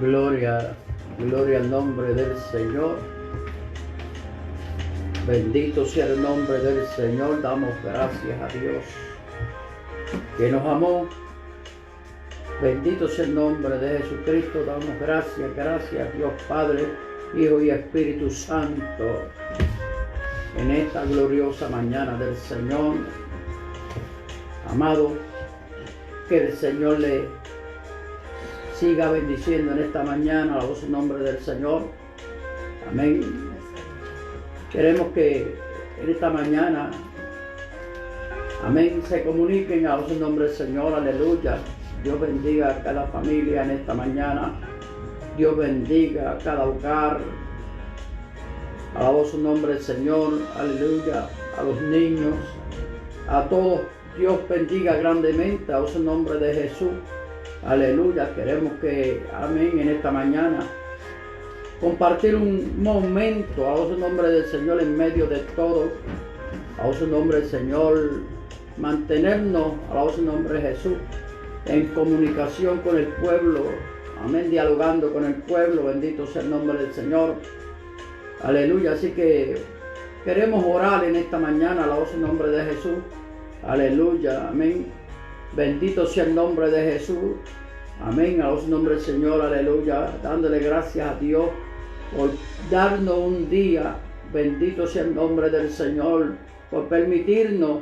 Gloria, gloria al nombre del Señor. Bendito sea el nombre del Señor. Damos gracias a Dios que nos amó. Bendito sea el nombre de Jesucristo. Damos gracias, gracias a Dios Padre, Hijo y Espíritu Santo. En esta gloriosa mañana del Señor, amado, que el Señor le siga bendiciendo en esta mañana, a el nombre del Señor. Amén. Queremos que en esta mañana, amén, se comuniquen a el nombre del Señor. Aleluya. Dios bendiga a cada familia en esta mañana. Dios bendiga a cada hogar. Alabamos su nombre del Señor. Aleluya. A los niños, a todos. Dios bendiga grandemente a su nombre de Jesús. Aleluya. Queremos que, amén, en esta mañana compartir un momento a su nombre del Señor en medio de todo. A su nombre del Señor, mantenernos a su nombre de Jesús en comunicación con el pueblo. Amén. Dialogando con el pueblo. Bendito sea el nombre del Señor. Aleluya. Así que queremos orar en esta mañana a su nombre de Jesús. Aleluya. Amén. Bendito sea el nombre de Jesús. Amén. A su nombre del Señor. Aleluya. Dándole gracias a Dios por darnos un día. Bendito sea el nombre del Señor. Por permitirnos.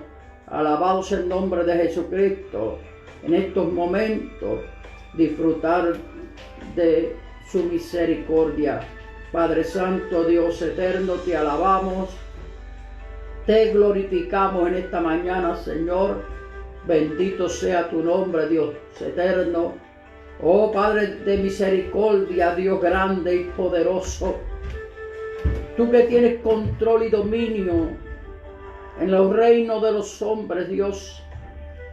Alabado sea el nombre de Jesucristo. En estos momentos disfrutar de su misericordia. Padre Santo, Dios eterno, te alabamos, te glorificamos en esta mañana, Señor. Bendito sea tu nombre, Dios eterno. Oh Padre de misericordia, Dios grande y poderoso. Tú que tienes control y dominio en los reinos de los hombres, Dios.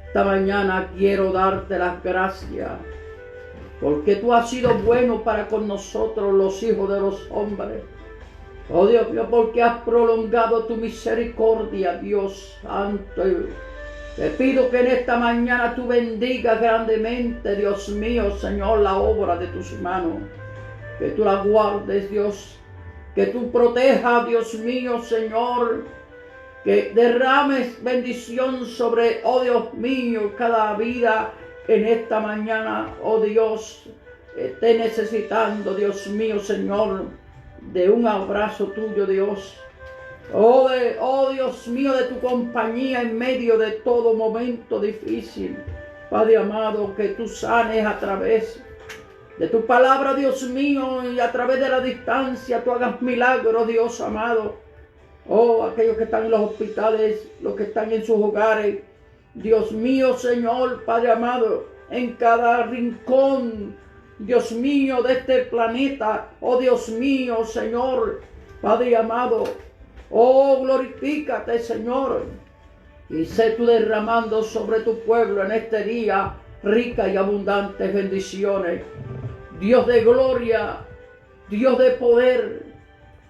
Esta mañana quiero darte las gracias, porque tú has sido bueno para con nosotros, los hijos de los hombres. Oh Dios mío, porque has prolongado tu misericordia, Dios Santo. Te pido que en esta mañana tú bendigas grandemente, Dios mío, Señor, la obra de tus manos. Que tú la guardes, Dios. Que tú protejas, Dios mío, Señor. Que derrames bendición sobre, oh Dios mío, cada vida en esta mañana, oh Dios, esté necesitando, Dios mío, Señor, de un abrazo tuyo, Dios. Oh Dios mío, de tu compañía en medio de todo momento difícil. Padre amado, que tú sanes a través de tu palabra, Dios mío, y a través de la distancia tú hagas milagros, Dios amado. Oh, aquellos que están en los hospitales, los que están en sus hogares. Dios mío, Señor, Padre amado, en cada rincón, Dios mío, de este planeta. Oh, Dios mío, Señor, Padre amado. Oh, glorifícate, Señor. Y sé tú derramando sobre tu pueblo en este día ricas y abundantes bendiciones. Dios de gloria, Dios de poder,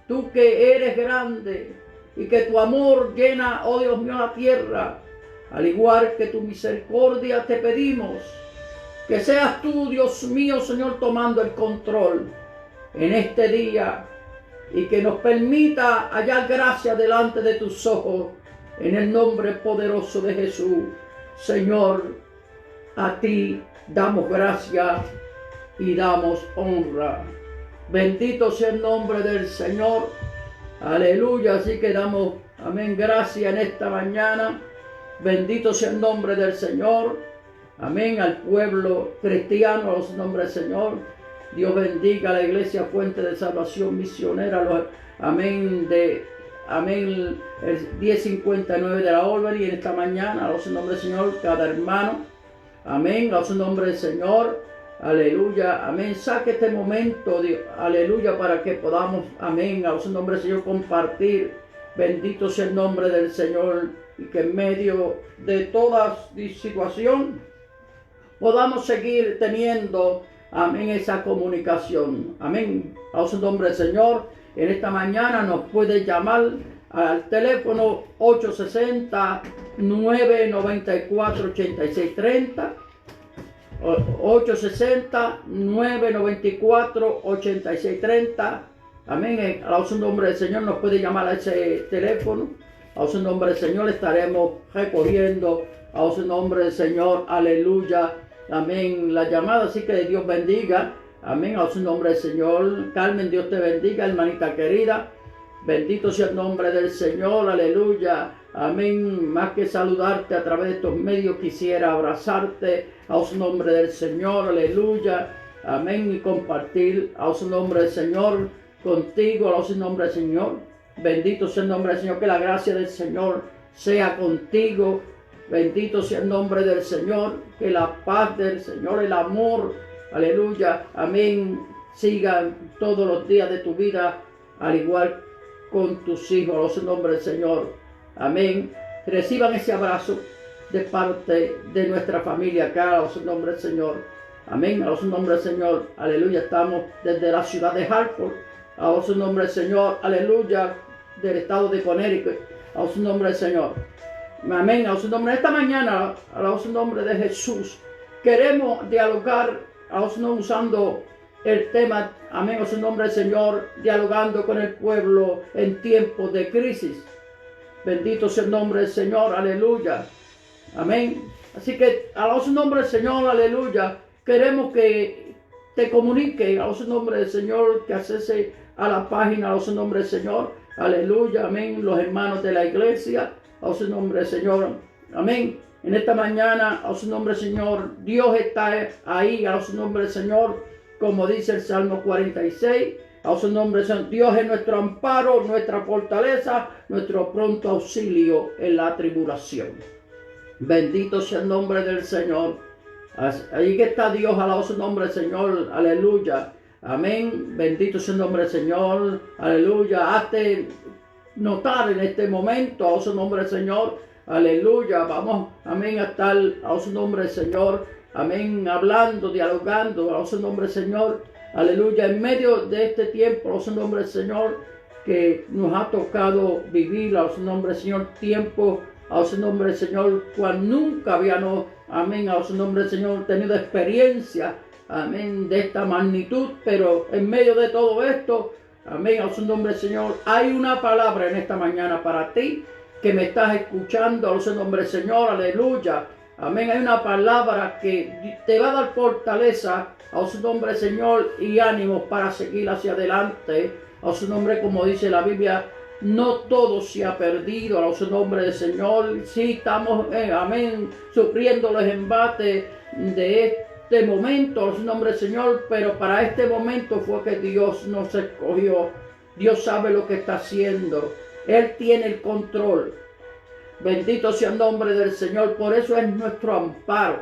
tú que eres grande y que tu amor llena, oh Dios mío, la tierra, al igual que tu misericordia, te pedimos que seas tú, Dios mío, Señor, tomando el control en este día y que nos permita hallar gracia delante de tus ojos, en el nombre poderoso de Jesús. Señor, a ti damos gracia y damos honra. Bendito sea el nombre del Señor. Aleluya. Así que damos, amén, gracias en esta mañana. Bendito sea el nombre del Señor. Amén. Al pueblo cristiano, a su nombre del Señor. Dios bendiga a la iglesia Fuente de Salvación Misionera. Amén. Amén. El 1059 de la Albany. En esta mañana, a su nombre del Señor, cada hermano. Amén. A su nombre del Señor. Aleluya, amén. Saque este momento, Dios, aleluya, para que podamos, amén, a su nombre del Señor, compartir. Bendito sea el nombre del Señor, y que en medio de toda situación podamos seguir teniendo, amén, esa comunicación. Amén. A su nombre del Señor. En esta mañana nos puede llamar al teléfono 860-994-8630. 860-994-8630. Amén. Alabado sea el nombre del Señor. Nos puede llamar a ese teléfono. Alabado sea el nombre del Señor. Estaremos recogiendo. Alabado sea el nombre del Señor. Aleluya. Amén. La llamada. Así que Dios bendiga. Amén. Alabado sea el nombre del Señor. Carmen, Dios te bendiga, hermanita querida. Bendito sea el nombre del Señor. Aleluya. Amén. Más que saludarte a través de estos medios, quisiera abrazarte a su nombre del Señor. Aleluya. Amén. Y compartir a su nombre del Señor contigo. A su nombre del Señor. Bendito sea el nombre del Señor. Que la gracia del Señor sea contigo. Bendito sea el nombre del Señor. Que la paz del Señor, el amor, aleluya, amén, sigan todos los días de tu vida, al igual con tus hijos. En nombre del Señor. Amén. Reciban ese abrazo de parte de nuestra familia acá. En nombre del Señor. Amén. En nombre del Señor. Aleluya. Estamos desde la ciudad de Hartford. En nombre del Señor. Aleluya. Del estado de Connecticut. En nombre del Señor. Amén. En su nombre. Esta mañana, en su nombre de Jesús, queremos dialogar usando el tema, amén, en su nombre del Señor, dialogando con el pueblo en tiempos de crisis. Bendito sea el nombre del Señor, aleluya, amén. Así que, a su nombre del Señor, aleluya, queremos que te comunique, a su nombre del Señor, que accese a la página, a su nombre del Señor, aleluya, amén, los hermanos de la iglesia, a su nombre del Señor, amén. En esta mañana, a su nombre, Señor, Dios está ahí, a su nombre, Señor, como dice el Salmo 46, a su nombre, Señor, Dios es nuestro amparo, nuestra fortaleza, nuestro pronto auxilio en la tribulación. Bendito sea el nombre del Señor. Ahí que está Dios, alabado su nombre, Señor, aleluya, amén. Bendito sea el nombre del Señor, aleluya. Hazte notar en este momento, a su nombre, Señor. Aleluya, vamos, amén, a estar a su nombre, Señor, amén, hablando, dialogando, a su nombre, Señor, aleluya, en medio de este tiempo, a su nombre, Señor, que nos ha tocado vivir, a su nombre, Señor, tiempo, a su nombre, Señor, cual nunca habíamos, amén, a su nombre, Señor, tenido experiencia, amén, de esta magnitud, pero en medio de todo esto, amén, a su nombre, Señor, hay una palabra en esta mañana para ti, que me estás escuchando, a su nombre, Señor, aleluya, amén. Hay una palabra que te va a dar fortaleza, a su nombre, Señor, y ánimo para seguir hacia adelante, a su nombre, como dice la Biblia, no todo se ha perdido, a su nombre del Señor. Sí estamos, amén, sufriendo los embates de este momento, a su nombre del Señor, pero para este momento fue que Dios nos escogió. Dios sabe lo que está haciendo. Él tiene el control. Bendito sea el nombre del Señor. Por eso es nuestro amparo.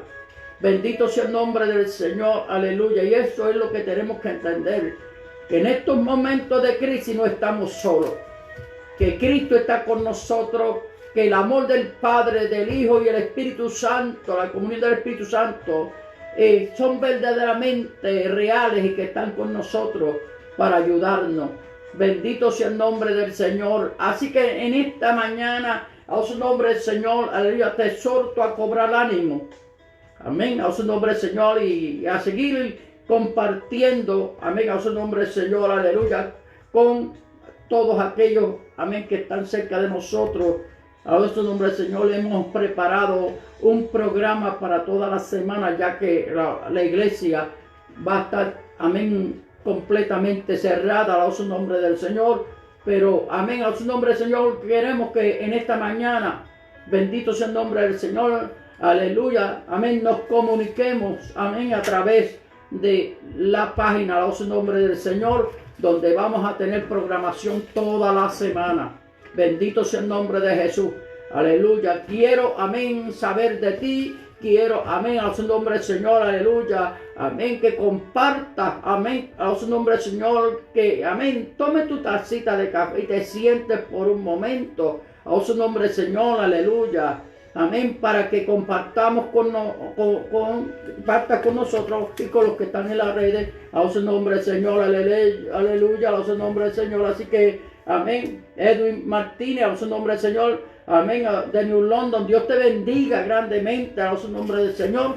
Bendito sea el nombre del Señor. Aleluya. Y eso es lo que tenemos que entender. Que en estos momentos de crisis no estamos solos. Que Cristo está con nosotros. Que el amor del Padre, del Hijo y el Espíritu Santo, la comunión del Espíritu Santo, son verdaderamente reales y que están con nosotros para ayudarnos. Bendito sea el nombre del Señor. Así que en esta mañana, a su nombre del Señor, aleluya, te exhorto a cobrar ánimo. Amén, a su nombre del Señor, y a seguir compartiendo, amén, a su nombre del Señor, aleluya, con todos aquellos, amén, que están cerca de nosotros. A su nombre del Señor, hemos preparado un programa para toda la semana, ya que la iglesia va a estar, amén, completamente cerrada, a su nombre del Señor, pero amén, a su nombre del Señor, queremos que en esta mañana, bendito sea el nombre del Señor, aleluya, amén, nos comuniquemos, amén, a través de la página, a su nombre del Señor, donde vamos a tener programación toda la semana. Bendito sea el nombre de Jesús, aleluya. Quiero, amén, saber de ti. Quiero, amén, a su nombre del Señor, aleluya, amén, que comparta, amén, a su nombre del Señor, que, amén, tome tu tacita de café y te sientes por un momento, a su nombre del Señor, aleluya, amén, para que compartamos con nosotros y con los que están en las redes, a su nombre del Señor, aleluya, a su nombre del Señor. Así que, amén, Edwin Martínez, a su nombre del Señor, amén, de New London, Dios te bendiga grandemente, a su nombre del Señor.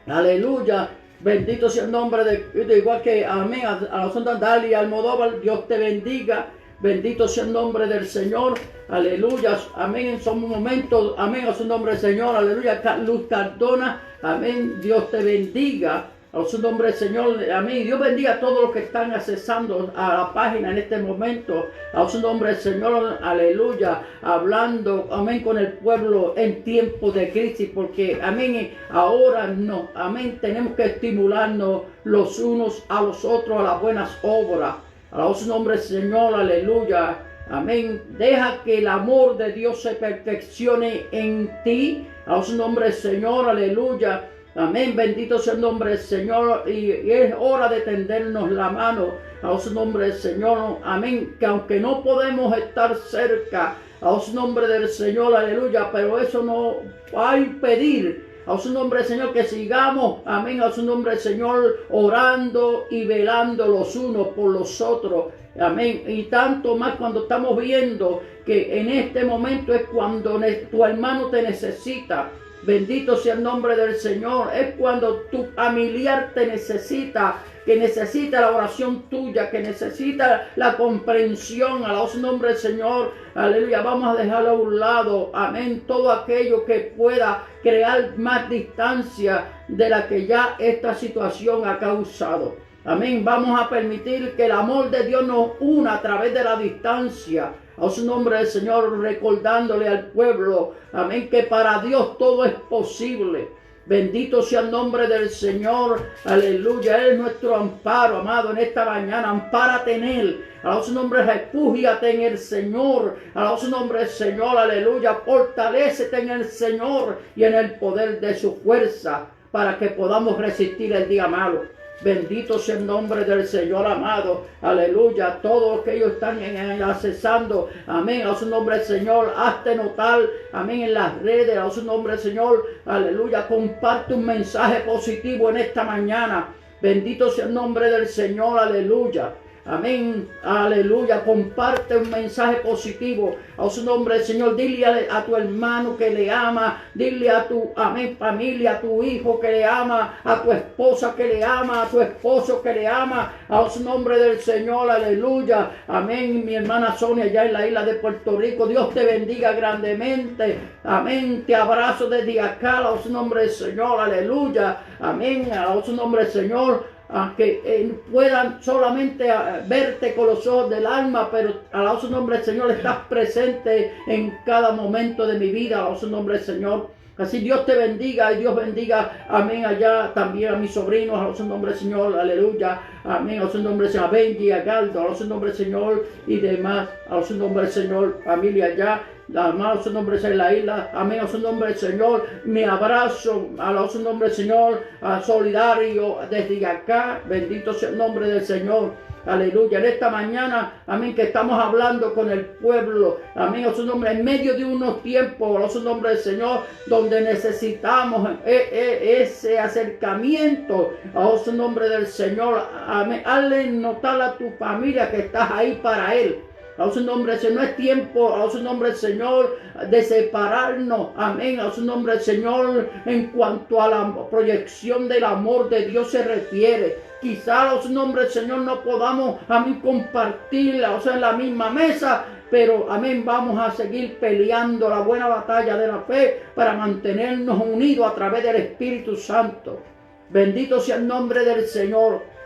Aleluya. Bendito sea el nombre de igual que amén. A los santos Dalia Almodóvar, Dios te bendiga. Bendito sea el nombre del Señor. Aleluya. Amén. En su momento. Amén. A su nombre del Señor. Aleluya. Luz Cardona. Amén. Dios te bendiga. A su nombre del Señor. Amén. Dios bendiga a todos los que están accesando a la página en este momento. A su nombre del Señor. Aleluya. Hablando. Amén. Con el pueblo en tiempo de crisis. Porque. Amén. Ahora no. Amén. Tenemos que estimularnos los unos a los otros a las buenas obras. A su nombre del Señor, aleluya, amén. Deja que el amor de Dios se perfeccione en ti. A su nombre del Señor, aleluya, amén. Bendito sea el nombre del Señor. Y es hora de tendernos la mano. A su nombre del Señor, amén. Que aunque no podemos estar cerca, a su nombre del Señor, aleluya, pero eso no va a impedir. A su nombre del Señor, que sigamos, amén, a su nombre del Señor, orando y velando los unos por los otros, amén. Y tanto más cuando estamos viendo que en este momento es cuando tu hermano te necesita. Bendito sea el nombre del Señor. Es cuando tu familiar te necesita, que necesita la oración tuya, que necesita la comprensión. A su nombre del Señor, aleluya. Vamos a dejarlo a un lado, amén, todo aquello que pueda crear más distancia de la que ya esta situación ha causado. Amén. Vamos a permitir que el amor de Dios nos una a través de la distancia. A su nombre del Señor, recordándole al pueblo, amén, que para Dios todo es posible. Bendito sea el nombre del Señor, aleluya. Él es nuestro amparo, amado, en esta mañana. Ampárate en Él. A su nombre, refúgiate en el Señor. A su nombre, el Señor, aleluya. Fortalécete en el Señor y en el poder de su fuerza, para que podamos resistir el día malo. Bendito sea el nombre del Señor, amado, aleluya. Todos los que ellos están accesando, amén, a su nombre del Señor, hazte notar, amén, en las redes, a su nombre del Señor, aleluya. Comparte un mensaje positivo en esta mañana. Bendito sea el nombre del Señor, aleluya. Amén, aleluya. Comparte un mensaje positivo a su nombre, Señor. Dile a tu hermano que le ama. Dile a tu, amén, familia, a tu hijo que le ama, a tu esposa que le ama, a tu esposo que le ama. A su nombre del Señor, aleluya. Amén. Mi hermana Sonia, allá en la isla de Puerto Rico. Dios te bendiga grandemente. Amén. Te abrazo desde acá. A su nombre del Señor, aleluya. Amén. A su nombre del Señor. Que puedan solamente verte con los ojos del alma, pero a su nombre del Señor estás presente en cada momento de mi vida, a su nombre del Señor. Así Dios te bendiga y Dios bendiga, amén, allá también a mis sobrinos, a su nombre del Señor, aleluya, amén, a su nombre del Señor, a Benji, a Galdo, a su nombre del Señor y demás, a su nombre del Señor, familia allá. A su nombre en la isla, amén, a su nombre del Señor, mi abrazo, a su nombre del Señor, solidario desde acá, bendito sea el nombre del Señor, aleluya. En esta mañana, amén, que estamos hablando con el pueblo, amén, a su nombre, en medio de unos tiempos, a su nombre del Señor, donde necesitamos ese acercamiento, a su nombre del Señor, amén. Hazle notar a tu familia que estás ahí para Él. A su nombre del Señor, no es tiempo, a su nombre del Señor, de separarnos, amén, a su nombre del Señor, en cuanto a la proyección del amor de Dios se refiere. Quizá a su nombre del Señor no podamos, amén, compartirla, o sea, en la misma mesa, pero, amén, vamos a seguir peleando la buena batalla de la fe para mantenernos unidos a través del Espíritu Santo. Bendito sea el nombre del Señor.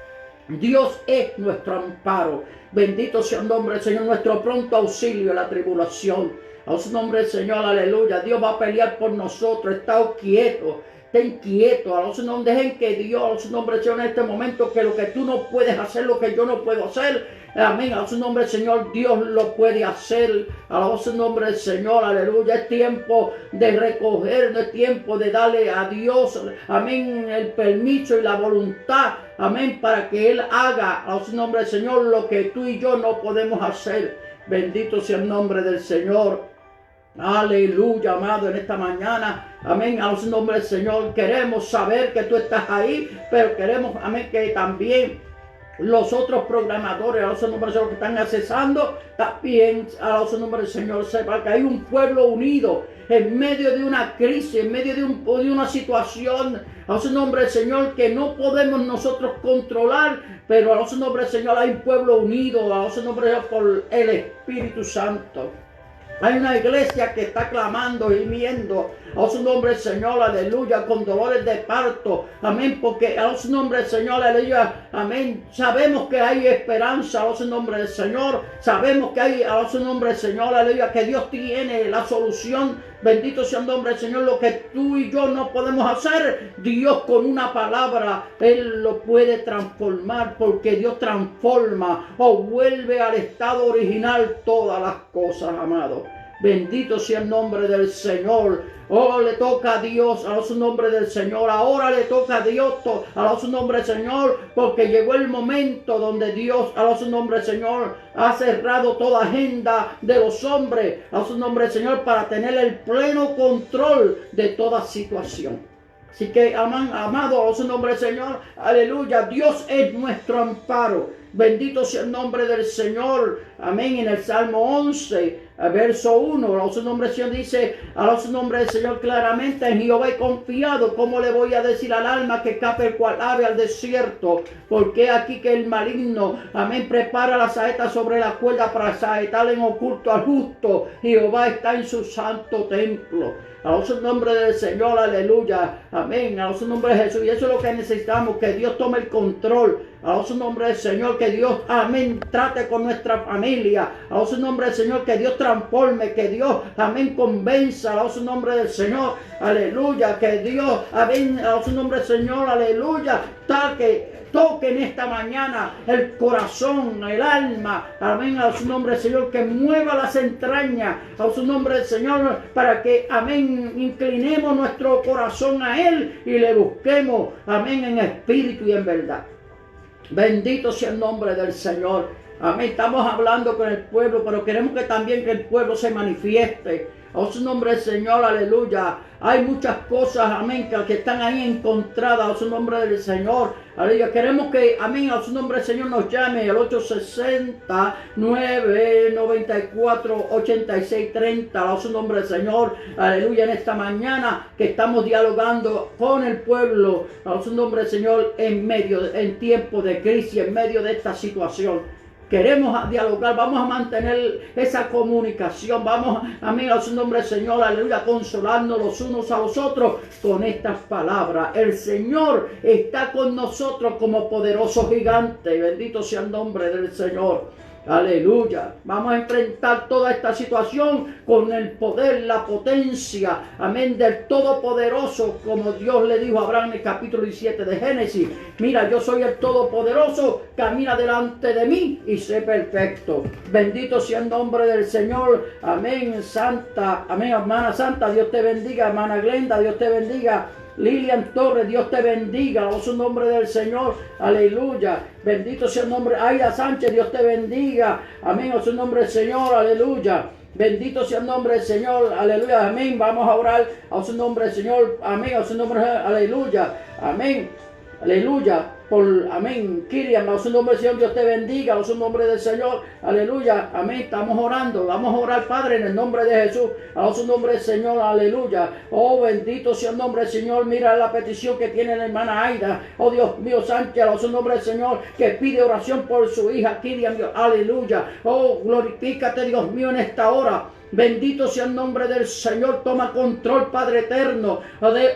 Dios es nuestro amparo. Bendito sea el nombre del Señor, nuestro pronto auxilio en la tribulación. A su nombre del Señor, aleluya. Dios va a pelear por nosotros. Está quieto. Ten quieto, a su nombre, dejen que Dios, a su nombre del Señor, en este momento, que lo que tú no puedes hacer, lo que yo no puedo hacer, amén, a su nombre del Señor, Dios lo puede hacer, a su nombre del Señor, aleluya. Es tiempo de recoger, no es tiempo de darle a Dios, amén, el permiso y la voluntad, amén, para que Él haga, a su nombre del Señor, lo que tú y yo no podemos hacer. Bendito sea el nombre del Señor. Aleluya, amado, en esta mañana, amén, a su nombre del Señor. Queremos saber que tú estás ahí, pero queremos, amén, que también los otros programadores, a los nombres de los que están accesando, también a los nombres del Señor, sepa que hay un pueblo unido en medio de una crisis, en medio de una situación, a los nombres del Señor, que no podemos nosotros controlar, pero a los nombres del Señor hay un pueblo unido, a los nombres del Señor por el Espíritu Santo. Hay una iglesia que está clamando, gimiendo a su nombre Señor, aleluya, con dolores de parto, amén, porque a su nombre Señor, aleluya, amén, sabemos que hay esperanza a su nombre del Señor, sabemos que hay a su nombre Señor, aleluya, que Dios tiene la solución, bendito sea el nombre del Señor, lo que tú y yo no podemos hacer, Dios con una palabra, Él lo puede transformar, porque Dios transforma o vuelve al estado original todas las cosas, amado. Bendito sea el nombre del Señor. Oh, le toca a Dios, a su nombre del Señor. Ahora le toca a Dios, a su nombre del Señor, porque llegó el momento donde Dios, a su nombre del Señor, ha cerrado toda agenda de los hombres, a su nombre del Señor, para tener el pleno control de toda situación. Así que, amado, a su nombre del Señor, aleluya, Dios es nuestro amparo. Bendito sea el nombre del Señor. Amén. En el Salmo 11, verso 1, a su nombre del Señor dice, a su nombre del Señor claramente, en Jehová he confiado. ¿Cómo le voy a decir al alma que escape el cual ave al desierto? Porque aquí que el maligno, amén, prepara la saeta sobre la cuerda para saetar en oculto al justo. Jehová está en su santo templo. A su nombre del Señor, aleluya, amén, a su nombre de Jesús. Y eso es lo que necesitamos, que Dios tome el control. A su nombre del Señor, que Dios, amén, trate con nuestra familia. A su nombre del Señor, que Dios transforme, que Dios, amén, convenza. A su nombre del Señor, aleluya, que Dios, amén, a su nombre del Señor, aleluya, toque en esta mañana el corazón, el alma, amén, a su nombre del Señor, que mueva las entrañas, a su nombre del Señor, para que, amén, inclinemos nuestro corazón a Él y le busquemos, amén, en espíritu y en verdad. Bendito sea el nombre del Señor. Amén. Estamos hablando con el pueblo, pero queremos que también que el pueblo se manifieste. A su nombre del Señor, aleluya. Hay muchas cosas, amén, que están ahí encontradas a su nombre del Señor. Aleluya. Queremos que, amén, a su nombre del Señor nos llame al 860-994-8630. A su nombre del Señor, aleluya, en esta mañana que estamos dialogando con el pueblo, a su nombre del Señor, en tiempo de crisis, en medio de esta situación. Queremos dialogar, vamos a mantener esa comunicación, vamos, amén, a su nombre Señor, aleluya, consolarnos los unos a los otros con estas palabras. El Señor está con nosotros como poderoso gigante, bendito sea el nombre del Señor. Aleluya. Vamos a enfrentar toda esta situación con el poder, la potencia, amén, del Todopoderoso, como Dios le dijo a Abraham en el capítulo 17 de Génesis. Mira, yo soy el Todopoderoso, camina delante de mí y sé perfecto. Bendito sea el nombre del Señor. Amén, Santa, amén, hermana Santa, Dios te bendiga. Hermana Glenda, Dios te bendiga. Lilian Torres, Dios te bendiga, a su nombre del Señor, aleluya, bendito sea el nombre. Aida Sánchez, Dios te bendiga, amén, a su nombre del Señor, aleluya, bendito sea el nombre del Señor, aleluya, amén. Vamos a orar a su nombre del Señor, amén, a su nombre, aleluya, amén, aleluya. Amén, Kiriam, a su nombre del Señor, Dios te bendiga, a su nombre del Señor, aleluya, amén, estamos orando, vamos a orar, Padre, en el nombre de Jesús, a su nombre del Señor, aleluya, oh, bendito sea el nombre del Señor. Mira la petición que tiene la hermana Aida, oh Dios mío, Sánchez, a su nombre del Señor, que pide oración por su hija, Kiriam, aleluya, oh, glorifícate, Dios mío, en esta hora. Bendito sea el nombre del Señor. Toma control, Padre eterno.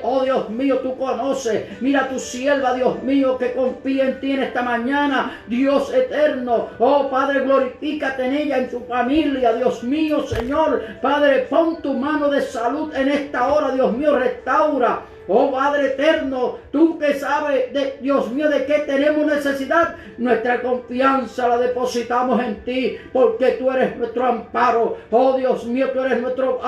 Oh Dios mío, tú conoces. Mira tu sierva, Dios mío, que confía en ti en esta mañana. Dios eterno. Oh Padre, glorifícate en ella, en su familia. Dios mío, Señor. Padre, pon tu mano de salud en esta hora. Dios mío, restaura. Oh Padre eterno, tú que sabes, Dios mío, de qué tenemos necesidad, nuestra confianza la depositamos en ti, porque tú eres nuestro amparo. Oh Dios mío, tú eres nuestro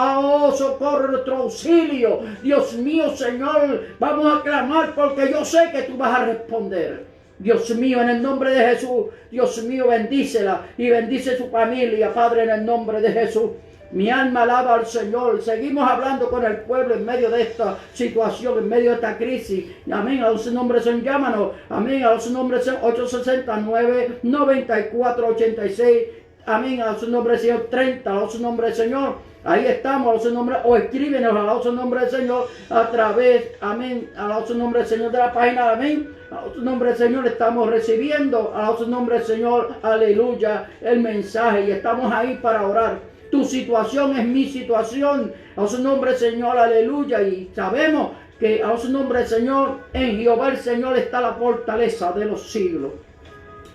socorro, nuestro auxilio. Dios mío, Señor, vamos a clamar porque yo sé que tú vas a responder. Dios mío, en el nombre de Jesús, Dios mío, bendícela y bendice su familia, Padre, en el nombre de Jesús. Mi alma alaba al Señor. Seguimos hablando con el pueblo en medio de esta situación, en medio de esta crisis. Amén. A su nombre Señor, llámanos. Amén. A su nombre Señor, 869-9486. Amén. A su nombre Señor, 30. A su nombre Señor. Ahí estamos, a su nombre, o escríbenos a su nombre del Señor a través, amén, a su nombre del Señor de la página, amén. A su nombre del Señor estamos recibiendo, a su nombre del Señor, aleluya, el mensaje y estamos ahí para orar. Tu situación es mi situación, a su nombre del Señor, aleluya, y sabemos que a su nombre del Señor, en Jehová el Señor está la fortaleza de los siglos.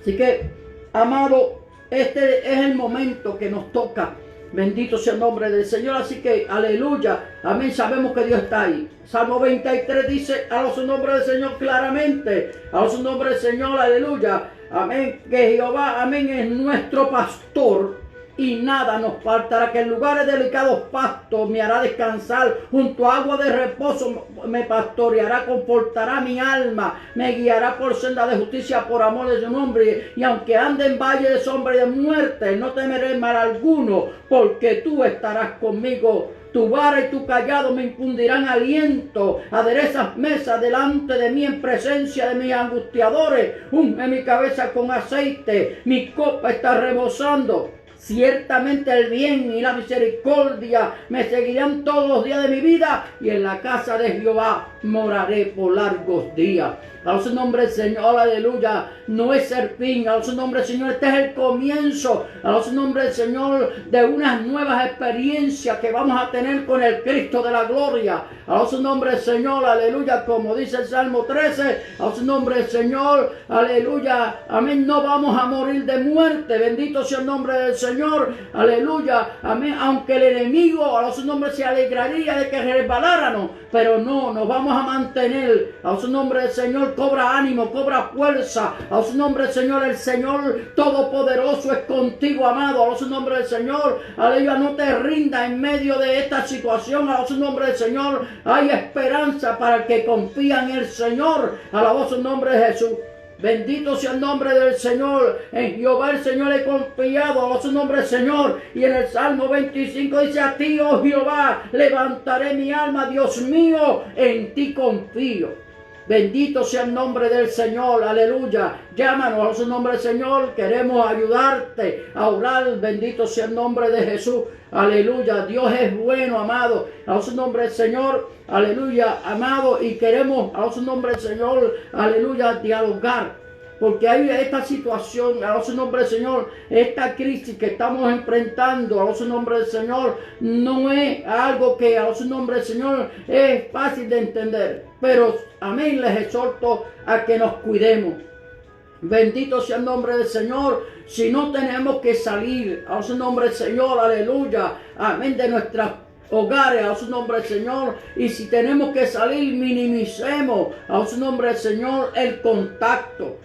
Así que, amado, este es el momento que nos toca. Bendito sea el nombre del Señor. Así que, aleluya, amén, sabemos que Dios está ahí. Salmo 23 dice, a su nombre del Señor claramente, a su nombre del Señor, aleluya, amén, que Jehová, amén, es nuestro pastor y nada nos faltará, que en lugares delicados pastos me hará descansar, junto a agua de reposo me pastoreará, confortará mi alma, me guiará por senda de justicia por amor de su nombre, y aunque ande en valle de sombra y de muerte, no temeré mal alguno, porque tú estarás conmigo. Tu vara y tu callado me infundirán aliento. Aderezas mesa delante de mí en presencia de mis angustiadores. Unge mi cabeza con aceite. Mi copa está rebosando. Ciertamente el bien y la misericordia me seguirán todos los días de mi vida, y en la casa de Jehová moraré por largos días. A su nombre Señor, aleluya, no es el fin, a su nombre Señor, este es el comienzo, a su nombre Señor, de unas nuevas experiencias que vamos a tener con el Cristo de la gloria. A su nombre Señor, aleluya, como dice el Salmo 13, a su nombre Señor, aleluya, amén, no vamos a morir de muerte, bendito sea el nombre del Señor, aleluya, amén, aunque el enemigo, a su nombre, se alegraría de que resbaláramos, pero no, nos vamos a mantener, a su nombre del Señor, cobra ánimo, cobra fuerza, a su nombre del Señor, el Señor Todopoderoso es contigo, amado, a su nombre del Señor, aleluya, no te rindas en medio de esta situación, a su nombre del Señor, hay esperanza para el que confía en el Señor, alabado su nombre de Jesús. Bendito sea el nombre del Señor. En Jehová el Señor he confiado, a su nombre del Señor. Y en el Salmo 25 dice, a ti, oh Jehová, levantaré mi alma, Dios mío, en ti confío. Bendito sea el nombre del Señor, aleluya. Llámanos a su nombre del Señor, queremos ayudarte a orar. Bendito sea el nombre de Jesús, aleluya. Dios es bueno, amado, a su nombre del Señor, aleluya, amado. Y queremos a su nombre del Señor, aleluya, dialogar. Porque hay esta situación, a su nombre del Señor, esta crisis que estamos enfrentando, a su nombre del Señor, no es algo que a su nombre del Señor es fácil de entender. Pero, amén, les exhorto a que nos cuidemos. Bendito sea el nombre del Señor. Si no tenemos que salir, a su nombre del Señor, aleluya, amén, de nuestras hogares, a su nombre del Señor, y si tenemos que salir, minimicemos, a su nombre del Señor, el contacto.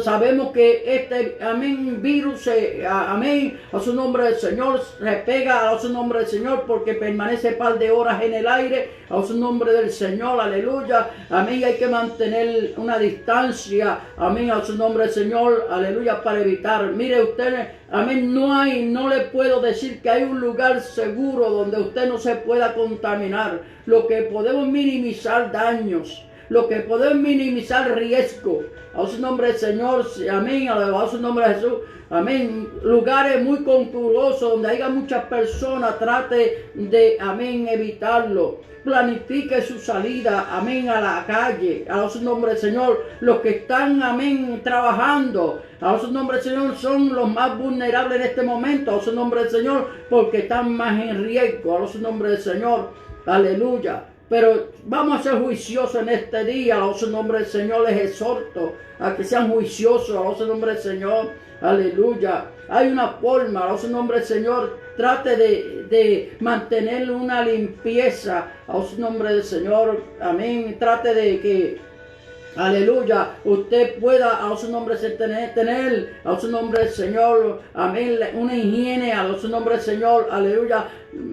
Sabemos que este, amén, virus, amén, a su nombre del Señor, se pega a su nombre del Señor porque permanece un par de horas en el aire, a su nombre del Señor, aleluya, amén, hay que mantener una distancia, amén, a su nombre del Señor, aleluya, para evitar, mire usted, amén, no le puedo decir que hay un lugar seguro donde usted no se pueda contaminar, lo que podemos minimizar daños, lo que podemos minimizar riesgo, a su nombre del Señor, amén, a su nombre de Jesús, amén, lugares muy concurrosos donde haya muchas personas, trate de, amén, evitarlo, planifique su salida, amén, a la calle, a su nombre del Señor, los que están, amén, trabajando, a su nombre del Señor, son los más vulnerables en este momento, a su nombre del Señor, porque están más en riesgo, a su nombre del Señor, aleluya. Pero vamos a ser juiciosos en este día, a su nombre del Señor les exhorto a que sean juiciosos, a su nombre del Señor, aleluya. Hay una forma, a su nombre del Señor, trate de mantener una limpieza, a su nombre del Señor, amén. Trate de que, aleluya, usted pueda a su nombre tener a su nombre del Señor, amén, una higiene, a su nombre del Señor, aleluya,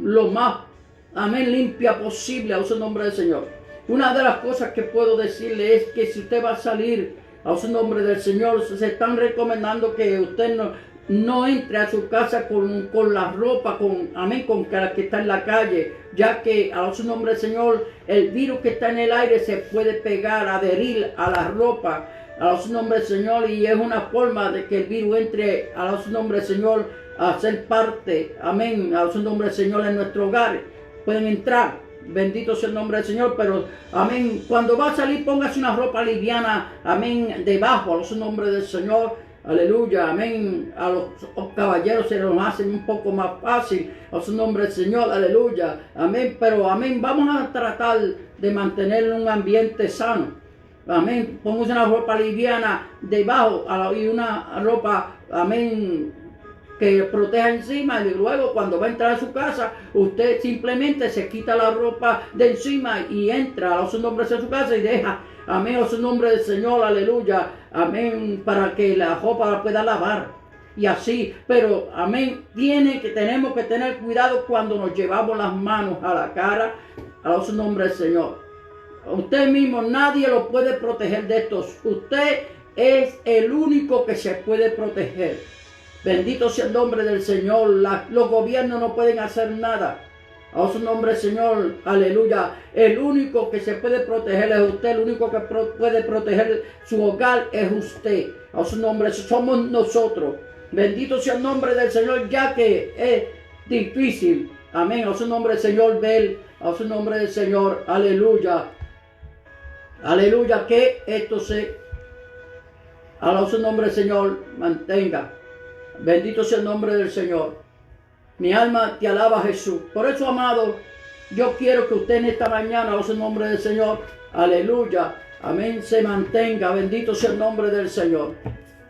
lo más, amén, limpia posible, a su nombre del Señor. Una de las cosas que puedo decirle es que si usted va a salir, a su nombre del Señor, se están recomendando que usted no, no entre a su casa con la ropa, amén, con la que está en la calle, ya que a su nombre del Señor, el virus que está en el aire se puede pegar, adherir a la ropa, a su nombre del Señor, y es una forma de que el virus entre a su nombre del Señor a ser parte, amén, a su nombre del Señor en nuestro hogar. Pueden entrar, bendito sea el nombre del Señor, pero amén, cuando va a salir póngase una ropa liviana, amén, debajo, a su nombre del Señor. Aleluya, amén. A los caballeros se los hace un poco más fácil. A su nombre del Señor, aleluya, amén. Pero amén, vamos a tratar de mantener un ambiente sano. Amén. Póngase una ropa liviana debajo y una ropa, amén, que proteja encima, y luego cuando va a entrar a su casa, usted simplemente se quita la ropa de encima y entra a su nombre de su casa y deja, amén, a su nombre del Señor, aleluya, amén, para que la ropa la pueda lavar. Y así, pero amén, tenemos que tener cuidado cuando nos llevamos las manos a la cara, a su nombre del Señor. Usted mismo, nadie lo puede proteger de estos. Usted es el único que se puede proteger. Bendito sea el nombre del Señor. Los gobiernos no pueden hacer nada. A su nombre, Señor, aleluya. El único que se puede proteger es usted. El único que puede proteger su hogar es usted. A su nombre, somos nosotros. Bendito sea el nombre del Señor, ya que es difícil. Amén. A su nombre, Señor, ver. A su nombre del Señor, aleluya. Aleluya, que esto a su nombre, Señor, mantenga. Bendito sea el nombre del Señor. Mi alma te alaba, Jesús. Por eso, amado, yo quiero que usted en esta mañana, a su nombre del Señor, aleluya, amén, se mantenga. Bendito sea el nombre del Señor.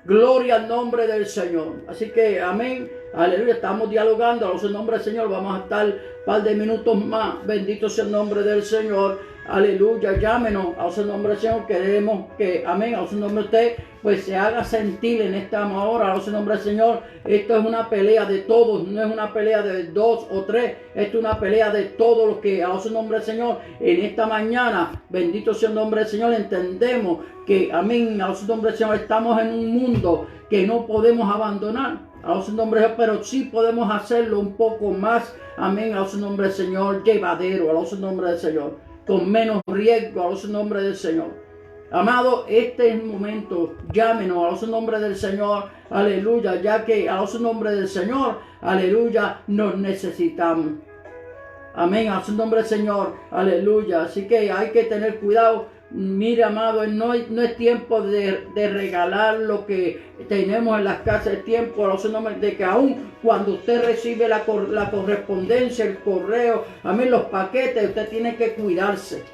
Gloria al nombre del Señor. Así que, amén, aleluya, estamos dialogando, a su nombre del Señor. Vamos a estar un par de minutos más. Bendito sea el nombre del Señor. Aleluya, llámenos a su nombre del Señor. Queremos que, amén, a su nombre usted, pues se haga sentir en esta hora, a su nombre del Señor. Esto es una pelea de todos, no es una pelea de 2 o 3. Esto es una pelea de todos los que, a su nombre del Señor, en esta mañana, bendito sea el nombre del Señor, entendemos que, amén, a su nombre del Señor, estamos en un mundo que no podemos abandonar. A su nombre, pero sí podemos hacerlo un poco más, amén, a su nombre del Señor, llevadero, a su nombre del Señor, con menos riesgo, a su nombre del Señor. Amado, este es el momento, llámenos a su nombre del Señor, aleluya, ya que a su nombre del Señor, aleluya, nos necesitamos. Amén, a su nombre del Señor, aleluya. Así que hay que tener cuidado. Mire, amado, no es tiempo de regalar lo que tenemos en las casas. Es tiempo, a su nombre, de que aún cuando usted recibe la correspondencia, el correo, amén, los paquetes, usted tiene que cuidarse.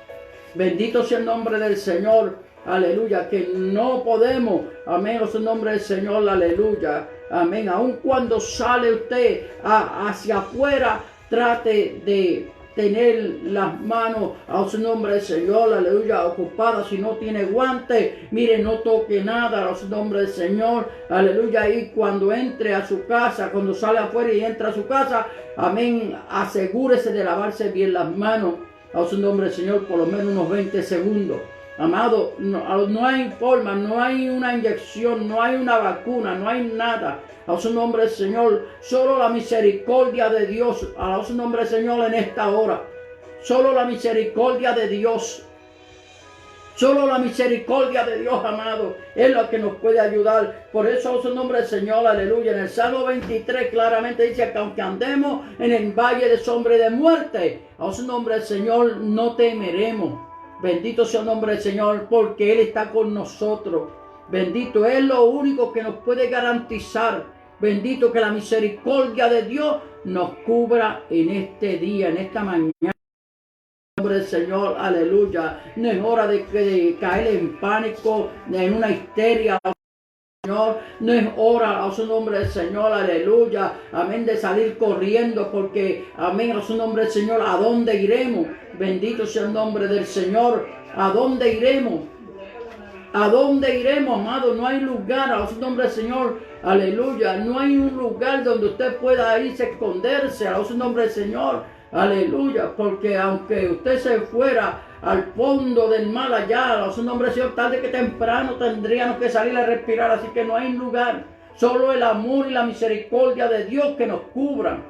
Bendito sea el nombre del Señor, aleluya, que no podemos, amén, a su nombre del Señor, aleluya, amén. Aun cuando sale usted hacia afuera, trate de tener las manos a su nombre del Señor, aleluya, ocupadas. Si no tiene guantes, mire, no toque nada a su nombre del Señor, aleluya. Y cuando entre a su casa, cuando sale afuera y entra a su casa, amén, asegúrese de lavarse bien las manos a su nombre del Señor, por lo menos unos 20 segundos. Amado, no hay forma, no hay una inyección, no hay una vacuna, no hay nada. A su nombre del Señor, solo la misericordia de Dios, a su nombre del Señor en esta hora. Solo la misericordia de Dios. Solo la misericordia de Dios, amado, es lo que nos puede ayudar. Por eso, a su nombre del Señor, aleluya. En el Salmo 23 claramente dice que aunque andemos en el valle de sombra y de muerte, a su nombre del Señor no temeremos. Bendito sea el nombre del Señor, porque Él está con nosotros. Bendito, es lo único que nos puede garantizar. Bendito que la misericordia de Dios nos cubra en este día, en esta mañana. Nombre del Señor, aleluya. No es hora de caer en pánico, en una histeria, Señor. No es hora, a su nombre del Señor, aleluya, amén, de salir corriendo, porque, amén, a su nombre del Señor, ¿a dónde iremos? Bendito sea el nombre del Señor. ¿A dónde iremos? ¿A dónde iremos, amado? No hay lugar, a su nombre del Señor, aleluya. No hay un lugar donde usted pueda irse a esconderse, a su nombre del Señor, aleluya. Porque aunque usted se fuera al fondo del mar allá, a su nombre del Señor, tarde que temprano tendríamos que salir a respirar. Así que no hay lugar, Solo el amor y la misericordia de Dios que nos cubran.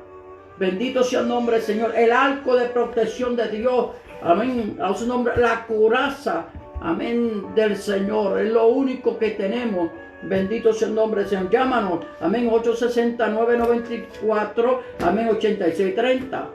Bendito sea el nombre del Señor. El arco de protección de Dios. Amén. A su nombre, la coraza. Amén. Del Señor. Es lo único que tenemos. Bendito sea el nombre del Señor. Llámanos. Amén. 869-94. Amén. 8630.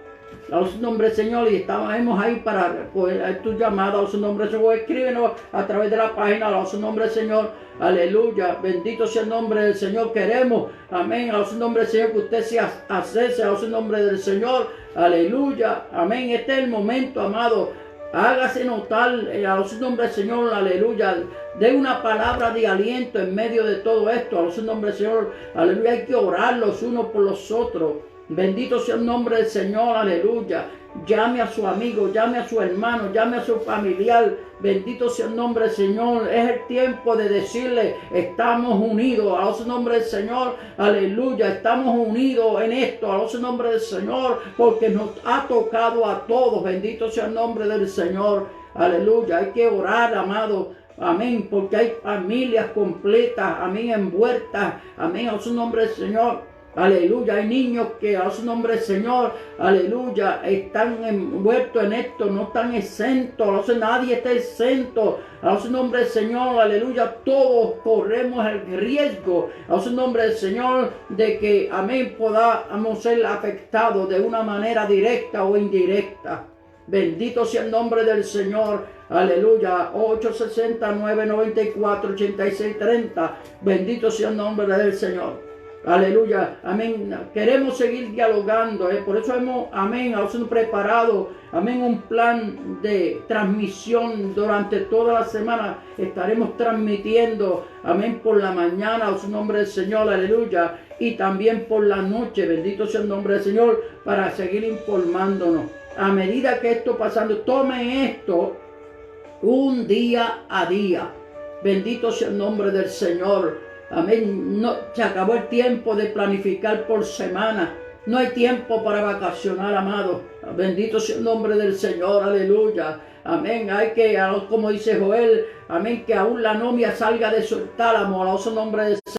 A su nombre, Señor, y estamos ahí para coger tu llamada. A su nombre, Señor, escríbenos a través de la página. A su nombre, Señor, aleluya. Bendito sea el nombre del Señor. Queremos, amén. A su nombre, Señor, que usted se accese a su nombre del Señor, aleluya. Amén. Este es el momento, amado. Hágase notar a su nombre, Señor, aleluya. De una palabra de aliento en medio de todo esto. A su nombre, Señor, aleluya. Hay que orar los unos por los otros. Bendito sea el nombre del Señor, aleluya. Llame a su amigo, llame a su hermano, llame a su familiar. Bendito sea el nombre del Señor. Es el tiempo de decirle, estamos unidos. A su nombre del Señor, aleluya. Estamos unidos en esto. A su nombre del Señor, porque nos ha tocado a todos. Bendito sea el nombre del Señor, aleluya. Hay que orar, amado. Amén, porque hay familias completas, amén, envueltas. Amén, a su nombre del Señor. Aleluya, hay niños que a su nombre Señor, aleluya, están envueltos en esto, no están exentos, nadie está exento, a su nombre Señor, aleluya, todos corremos el riesgo, a su nombre Señor, de que, amén, podamos ser afectados de una manera directa o indirecta. Bendito sea el nombre del Señor, aleluya. 869-94-8630, bendito sea el nombre del Señor. Aleluya, amén. Queremos seguir dialogando, por eso hemos, amén, preparado, amén, un plan de transmisión durante toda la semana. Estaremos transmitiendo, amén, por la mañana, a su nombre del Señor, aleluya, y también por la noche, bendito sea el nombre del Señor, para seguir informándonos. A medida que esto pasando, tomen esto un día a día. Bendito sea el nombre del Señor. Amén. No, se acabó el tiempo de planificar por semana. No hay tiempo para vacacionar, amado. Bendito sea el nombre del Señor. Aleluya. Amén. Hay que, como dice Joel, amén, que aún la novia salga de su tálamo. A su nombre del Señor.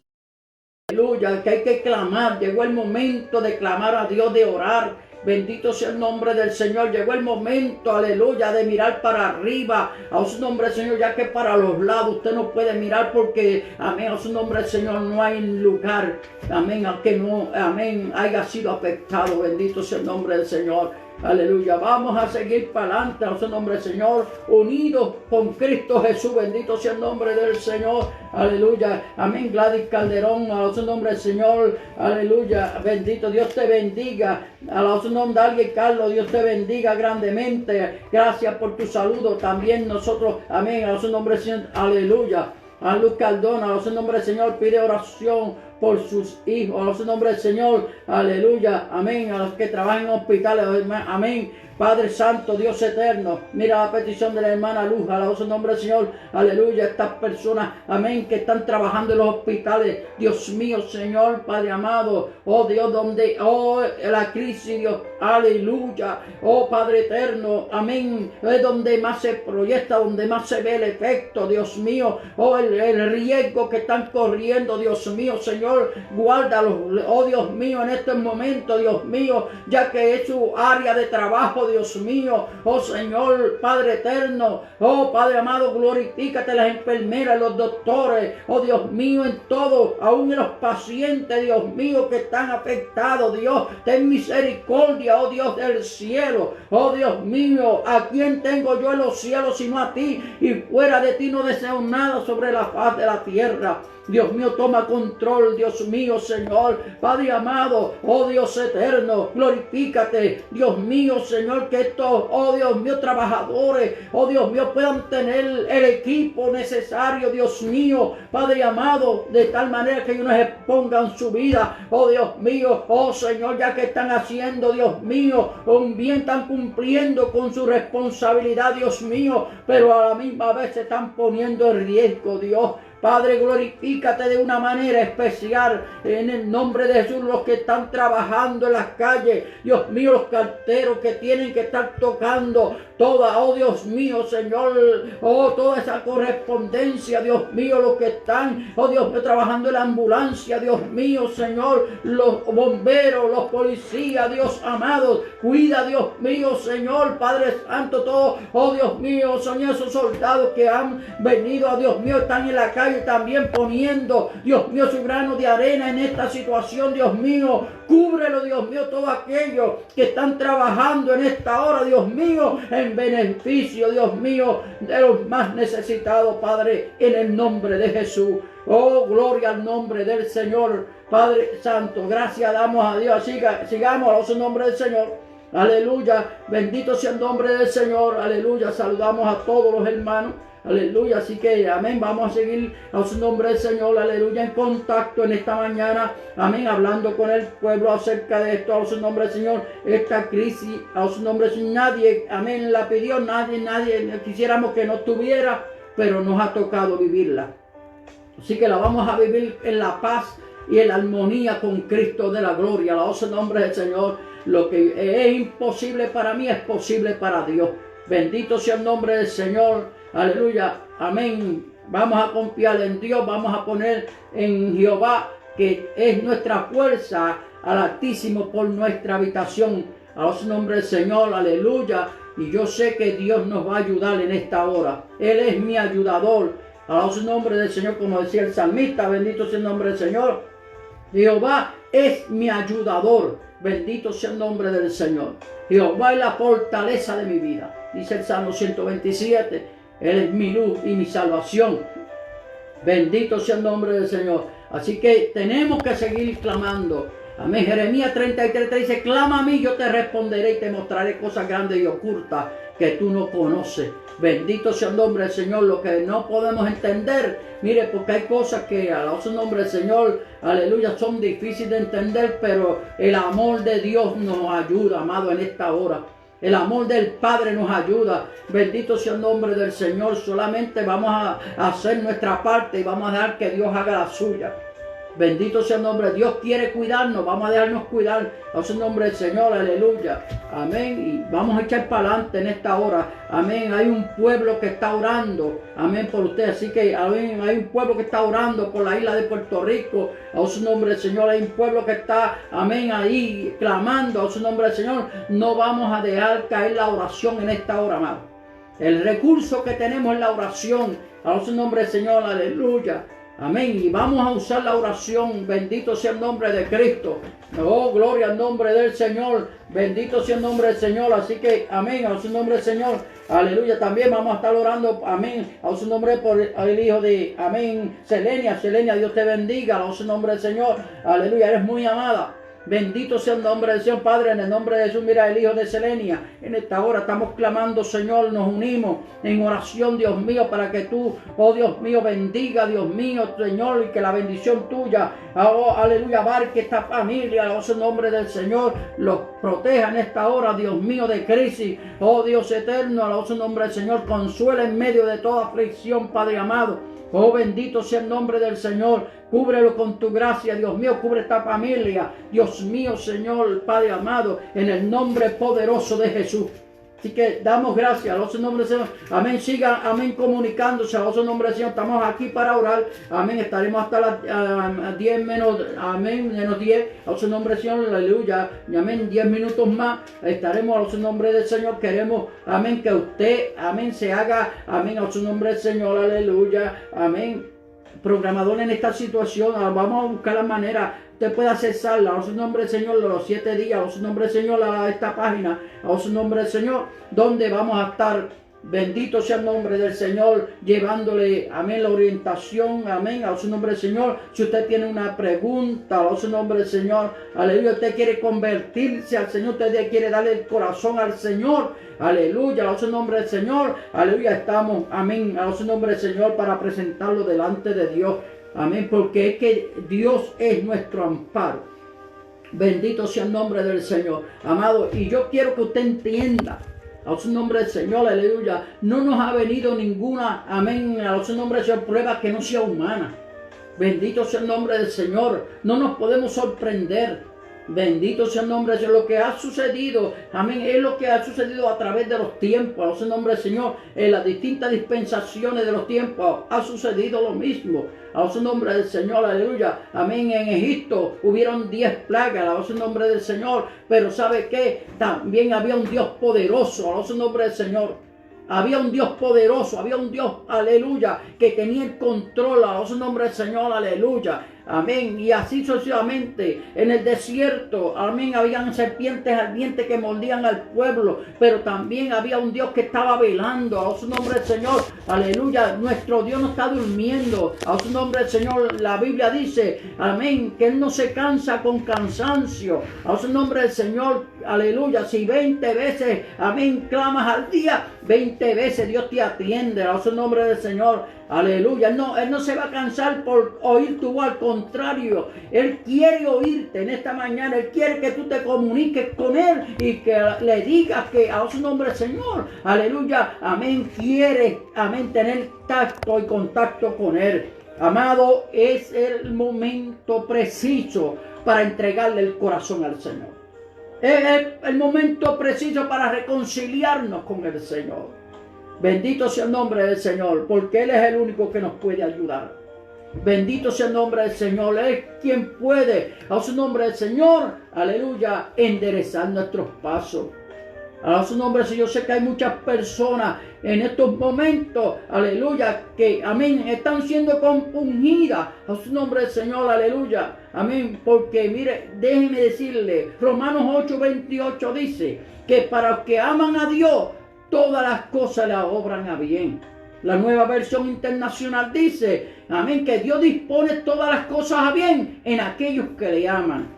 Aleluya. Que hay que clamar. Llegó el momento de clamar a Dios, de orar. Bendito sea el nombre del Señor. Llegó el momento, aleluya, de mirar para arriba. A su nombre, Señor, ya que para los lados usted no puede mirar porque, amén, a su nombre, Señor, no hay lugar, amén, a que no, amén, haya sido afectado. Bendito sea el nombre del Señor. Aleluya, vamos a seguir para adelante, a su nombre Señor, unidos con Cristo Jesús, bendito sea el nombre del Señor, aleluya, amén. Gladys Calderón, a su nombre Señor, aleluya, bendito, Dios te bendiga, a su nombre alguien, Carlos, Dios te bendiga grandemente, gracias por tu saludo, también nosotros, amén, a su nombre Señor, aleluya. A Luz Cardona, a su nombre Señor, pide oración por sus hijos, a su nombre Señor, aleluya, amén, a los que trabajan en hospitales, amén. Padre Santo, Dios eterno, mira la petición de la hermana Luz, a su nombre Señor, aleluya, estas personas, amén, que están trabajando en los hospitales, Dios mío, Señor, Padre amado, oh Dios, donde, oh, la crisis, Dios, aleluya, oh Padre eterno, amén, es donde más se proyecta, donde más se ve el efecto, Dios mío, oh, el riesgo que están corriendo, Dios mío, Señor, guárdalos, oh Dios mío, en este momento, Dios mío, ya que es su área de trabajo, Dios mío, oh Señor, Padre eterno, oh Padre amado, glorifícate las enfermeras, los doctores, oh Dios mío, en todo, aún en los pacientes, Dios mío, que están afectados, Dios, ten misericordia, oh Dios del cielo, oh Dios mío, ¿a quién tengo yo en los cielos sino a ti? Y fuera de ti no deseo nada sobre la faz de la tierra. Dios mío, toma control, Dios mío, Señor, Padre amado, oh Dios eterno, glorifícate, Dios mío, Señor, que estos, oh Dios mío, trabajadores, oh Dios mío, puedan tener el equipo necesario, Dios mío, Padre amado, de tal manera que ellos no expongan su vida, oh Dios mío, oh Señor, ya que están haciendo, Dios mío, un bien, están cumpliendo con su responsabilidad, Dios mío, pero a la misma vez se están poniendo en riesgo, Dios. Padre, glorifícate de una manera especial en el nombre de Jesús. Los que están trabajando en las calles, Dios mío, los carteros que tienen que estar tocando toda, oh Dios mío, Señor, oh toda esa correspondencia, Dios mío, los que están, oh Dios mío, trabajando en la ambulancia, Dios mío, Señor, los bomberos, los policías, Dios amado, cuida, Dios mío, Señor, Padre Santo, todo, oh Dios mío, son esos soldados que han venido, oh Dios mío, están en la calle también poniendo, Dios mío, su grano de arena en esta situación, Dios mío, cúbrelo, Dios mío, todos aquellos que están trabajando en esta hora, Dios mío, en beneficio, Dios mío, de los más necesitados, Padre, en el nombre de Jesús. Oh, gloria al nombre del Señor, Padre Santo. Gracias damos a Dios. Sigamos a los nombres del Señor. Aleluya. Bendito sea el nombre del Señor. Aleluya. Saludamos a todos los hermanos. Aleluya, así que amén, vamos a seguir a su nombre del Señor, aleluya, en contacto en esta mañana, amén, hablando con el pueblo acerca de esto, a su nombre del Señor, esta crisis, a su nombre del Señor, nadie, amén, la pidió, nadie, quisiéramos que no tuviera, pero nos ha tocado vivirla, así que la vamos a vivir en la paz y en la armonía con Cristo de la gloria, a su nombre del Señor, lo que es imposible para mí es posible para Dios, bendito sea el nombre del Señor. Aleluya, amén. Vamos a confiar en Dios, vamos a poner en Jehová, que es nuestra fuerza, al Altísimo por nuestra habitación. A su nombre del Señor, aleluya. Y yo sé que Dios nos va a ayudar en esta hora. Él es mi ayudador. A su nombre del Señor, como decía el salmista, bendito sea el nombre del Señor. Jehová es mi ayudador. Bendito sea el nombre del Señor. Jehová es la fortaleza de mi vida. Dice el Salmo 127. Él es mi luz y mi salvación. Bendito sea el nombre del Señor. Así que tenemos que seguir clamando. Amén. Jeremías 33 dice, clama a mí, yo te responderé y te mostraré cosas grandes y ocultas que tú no conoces. Bendito sea el nombre del Señor. Lo que no podemos entender, mire, porque hay cosas que a su nombre del Señor, aleluya, son difíciles de entender, pero el amor de Dios nos ayuda, amado, en esta hora. El amor del Padre nos ayuda. Bendito sea el nombre del Señor. Solamente vamos a hacer nuestra parte y vamos a dejar que Dios haga la suya. Bendito sea el nombre. Dios quiere cuidarnos. Vamos a dejarnos cuidar. A su nombre del Señor. Aleluya. Amén. Y vamos a echar para adelante en esta hora. Amén. Hay un pueblo que está orando. Amén por usted. Así que amén. Hay un pueblo que está orando por la isla de Puerto Rico. A su nombre del Señor. Hay un pueblo que está, amén, ahí clamando a su nombre del Señor. No vamos a dejar caer la oración en esta hora, amado. El recurso que tenemos es la oración. A su nombre del Señor. Aleluya. Amén. Y vamos a usar la oración. Bendito sea el nombre de Cristo. Oh, gloria al nombre del Señor. Bendito sea el nombre del Señor. Así que, amén, a su nombre del Señor. Aleluya. También vamos a estar orando, amén, a su nombre por el hijo de, amén, Selenia. Selenia, Dios te bendiga. A su nombre del Señor. Aleluya. Eres muy amada. Bendito sea el nombre del Señor, Padre, en el nombre de Jesús. Mira, el hijo de Selenia, en esta hora estamos clamando, Señor, nos unimos en oración, Dios mío, para que tú, oh Dios mío, bendiga, Dios mío, Señor, y que la bendición tuya, oh, aleluya, abarque esta familia, oh, en nombre del Señor, los proteja en esta hora, Dios mío, de crisis, oh Dios eterno, oh, en nombre del Señor, consuela en medio de toda aflicción, Padre amado. Oh, bendito sea el nombre del Señor. Cúbrelo con tu gracia, Dios mío. Cubre esta familia, Dios mío, Señor, Padre amado, en el nombre poderoso de Jesús. Así que damos gracias a los nombres del Señor. Amén. Sigan, amén, comunicándose a los nombres del Señor. Estamos aquí para orar. Amén. Estaremos hasta las 10 menos, amén, menos 10. A los nombres del Señor. Aleluya. Y amén. 10 minutos más. Estaremos a los nombres del Señor. Queremos, amén, que usted, amén, se haga, amén, a su nombre del Señor. Aleluya. Amén. Programador en esta situación. Vamos a buscar la manera. Usted puede accesarla a su nombre del Señor los 7 días, a su nombre del Señor a esta página, a su nombre del Señor, donde vamos a estar. Bendito sea el nombre del Señor, llevándole, amén, la orientación, amén, a su nombre del Señor. Si usted tiene una pregunta, a su nombre del Señor, aleluya, usted quiere convertirse al Señor, usted quiere darle el corazón al Señor, aleluya, a su nombre del Señor, aleluya, estamos, amén, a su nombre del Señor para presentarlo delante de Dios, amén, porque es que Dios es nuestro amparo. Bendito sea el nombre del Señor, amado, y yo quiero que usted entienda A su nombre del Señor, aleluya. No nos ha venido ninguna, amén, a su nombre del Señor, prueba que no sea humana. Bendito sea el nombre del Señor. No nos podemos sorprender. Bendito sea el nombre del Señor. Lo que ha sucedido, amén, es lo que ha sucedido a través de los tiempos. A su nombre del Señor, en las distintas dispensaciones de los tiempos ha sucedido lo mismo. A su nombre del Señor, aleluya. Amén. En Egipto hubieron 10 plagas, a su nombre del Señor. Pero ¿sabe qué? También había un Dios poderoso, a su nombre del Señor. Había un Dios poderoso, había un Dios, aleluya, que tenía el control, a su nombre del Señor, aleluya. Amén. Y así sucesivamente en el desierto, amén, habían serpientes ardientes que mordían al pueblo, pero también había un Dios que estaba velando, a su nombre del Señor, aleluya. Nuestro Dios no está durmiendo, a su nombre del Señor. La Biblia dice, amén, que Él no se cansa con cansancio, a su nombre del Señor, aleluya. Si 20 veces, amén, clamas al día, 20 veces Dios te atiende, a su nombre del Señor. Aleluya. Él no se va a cansar por oír tu voz, al contrario. Él quiere oírte en esta mañana. Él quiere que tú te comuniques con Él y que le digas que a su nombre Señor. Aleluya. Amén. Quiere, amén, tener tacto y contacto con Él. Amado, es el momento preciso para entregarle el corazón al Señor. Es el momento preciso para reconciliarnos con el Señor. Bendito sea el nombre del Señor, porque Él es el único que nos puede ayudar. Bendito sea el nombre del Señor. Él es quien puede, a su nombre del Señor, aleluya, enderezar nuestros pasos. A su nombre, Señor. Yo sé que hay muchas personas en estos momentos, aleluya, que, amén, están siendo compungidas. A su nombre del Señor, aleluya, amén. Porque, mire, déjeme decirle, Romanos 8:28 dice que para los que aman a Dios, todas las cosas le obran a bien. La Nueva Versión Internacional dice, amén, que Dios dispone todas las cosas a bien en aquellos que le aman.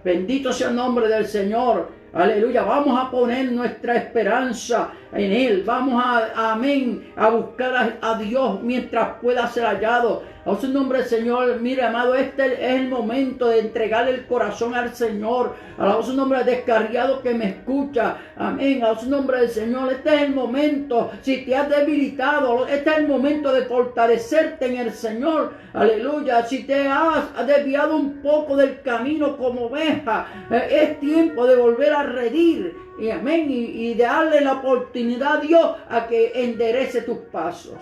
Bendito sea el nombre del Señor. Aleluya. Vamos a poner nuestra esperanza en Él. Vamos amén, a buscar a Dios mientras pueda ser hallado. A su nombre, Señor. Mire, amado, este es el momento de entregarle el corazón al Señor. A su nombre, descarriado que me escucha. Amén. A su nombre del Señor. Este es el momento. Si te has debilitado, este es el momento de fortalecerte en el Señor. Aleluya. Si te has desviado un poco del camino como oveja, es tiempo de volver a redir. Y amén. Y darle la oportunidad a Dios a que enderece tus pasos.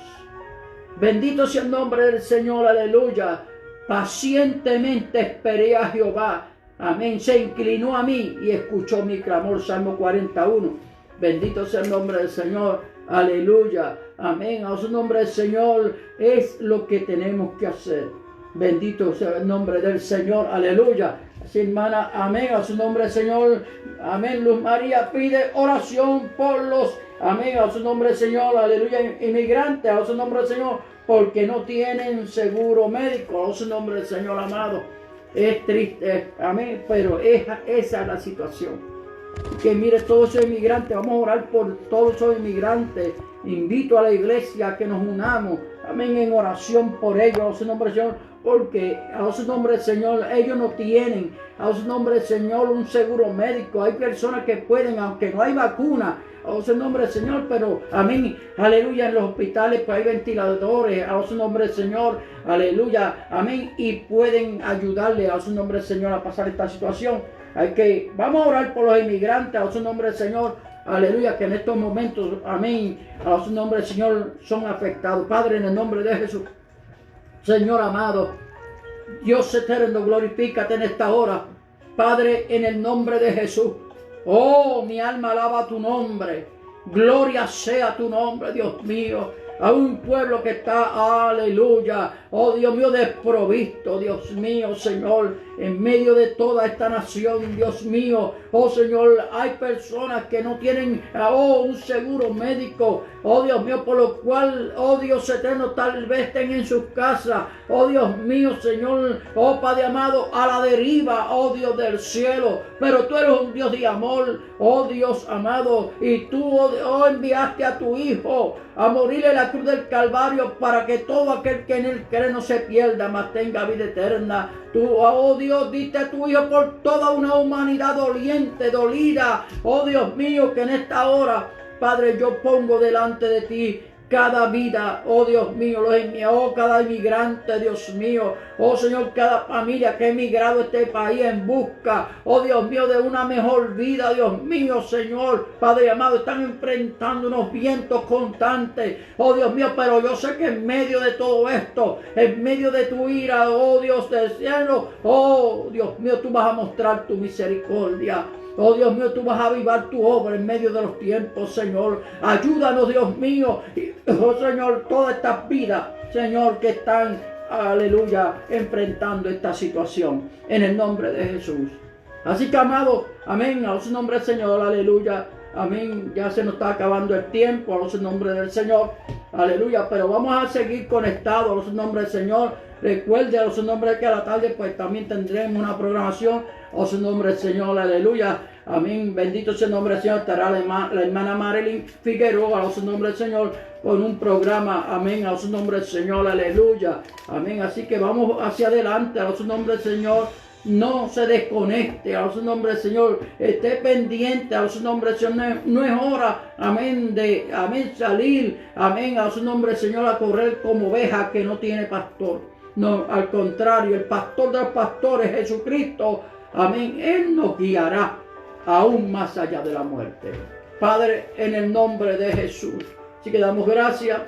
Bendito sea el nombre del Señor, aleluya. Pacientemente esperé a Jehová. Amén. Se inclinó a mí y escuchó mi clamor. Salmo 41. Bendito sea el nombre del Señor. Aleluya. Amén. A su nombre del Señor es lo que tenemos que hacer. Bendito sea el nombre del Señor. Aleluya. Así, hermana. Amén. A su nombre del Señor. Amén. Luz María pide oración por los, amén, a su nombre del Señor, aleluya, inmigrantes, a su nombre del Señor, porque no tienen seguro médico, a su nombre del Señor, amado. Es triste, amén, pero esa es la situación. Que mire, todos esos inmigrantes, vamos a orar por todos esos inmigrantes. Invito a la iglesia a que nos unamos, amén, en oración por ellos, a su nombre del Señor, porque a su nombre del Señor ellos no tienen, a su nombre del Señor, un seguro médico. Hay personas que pueden, aunque no hay vacuna, a su nombre del Señor, pero amén, aleluya, en los hospitales pues hay ventiladores, a su nombre del Señor, aleluya, amén, y pueden ayudarle a su nombre del Señor a pasar esta situación. Vamos a orar por los inmigrantes, a su nombre del Señor, aleluya, que en estos momentos, amén, a su nombre del Señor son afectados. Padre, en el nombre de Jesús, Señor amado, Dios eterno, glorifícate en esta hora. Padre, en el nombre de Jesús. Oh, mi alma alaba tu nombre. Gloria sea tu nombre, Dios mío. A un pueblo que está, aleluya, oh Dios mío, desprovisto, Dios mío, Señor, en medio de toda esta nación, Dios mío, oh Señor, hay personas que no tienen, un seguro médico, oh Dios mío, por lo cual, oh Dios eterno, tal vez estén en sus casas, oh Dios mío, Señor, oh Padre amado, a la deriva, oh Dios del cielo, pero tú eres un Dios de amor, oh Dios amado, y tú, oh, enviaste a tu Hijo a morir en la cruz del Calvario para que todo aquel que en él cree no se pierda, mas tenga vida eterna. Tú, oh Dios, diste a tu Hijo por toda una humanidad doliente, dolida. Oh Dios mío, que en esta hora, Padre, yo pongo delante de ti cada vida, oh Dios mío, cada inmigrante, Dios mío, oh Señor, cada familia que ha emigrado a este país en busca, oh Dios mío, de una mejor vida, Dios mío, Señor, Padre amado, están enfrentando unos vientos constantes, oh Dios mío, pero yo sé que en medio de todo esto, en medio de tu ira, oh Dios del cielo, oh Dios mío, tú vas a mostrar tu misericordia. Oh Dios mío, tú vas a avivar tu obra en medio de los tiempos, Señor. Ayúdanos, Dios mío. Oh Señor, todas estas vidas, Señor, que están, aleluya, enfrentando esta situación. En el nombre de Jesús. Así que, amado, amén, a su nombre del Señor, aleluya. Amén, ya se nos está acabando el tiempo, a su nombre del Señor. Aleluya, pero vamos a seguir conectados, a su nombre del Señor. Recuerde, a su nombre, que a la tarde pues también tendremos una programación. A su nombre del Señor, aleluya. Amén. Bendito sea el nombre del Señor. Estará la hermana Marilyn Figueroa, a su nombre del Señor, con un programa. Amén. A su nombre del Señor, aleluya. Amén. Así que vamos hacia adelante, a su nombre del Señor. No se desconecte, a su nombre del Señor. Esté pendiente, a su nombre del Señor. No es hora, amén, de salir, amén, a su nombre del Señor, a correr como oveja que no tiene pastor. No, al contrario, el pastor de los pastores, Jesucristo, amén, Él nos guiará aún más allá de la muerte. Padre, en el nombre de Jesús. Así que damos gracias.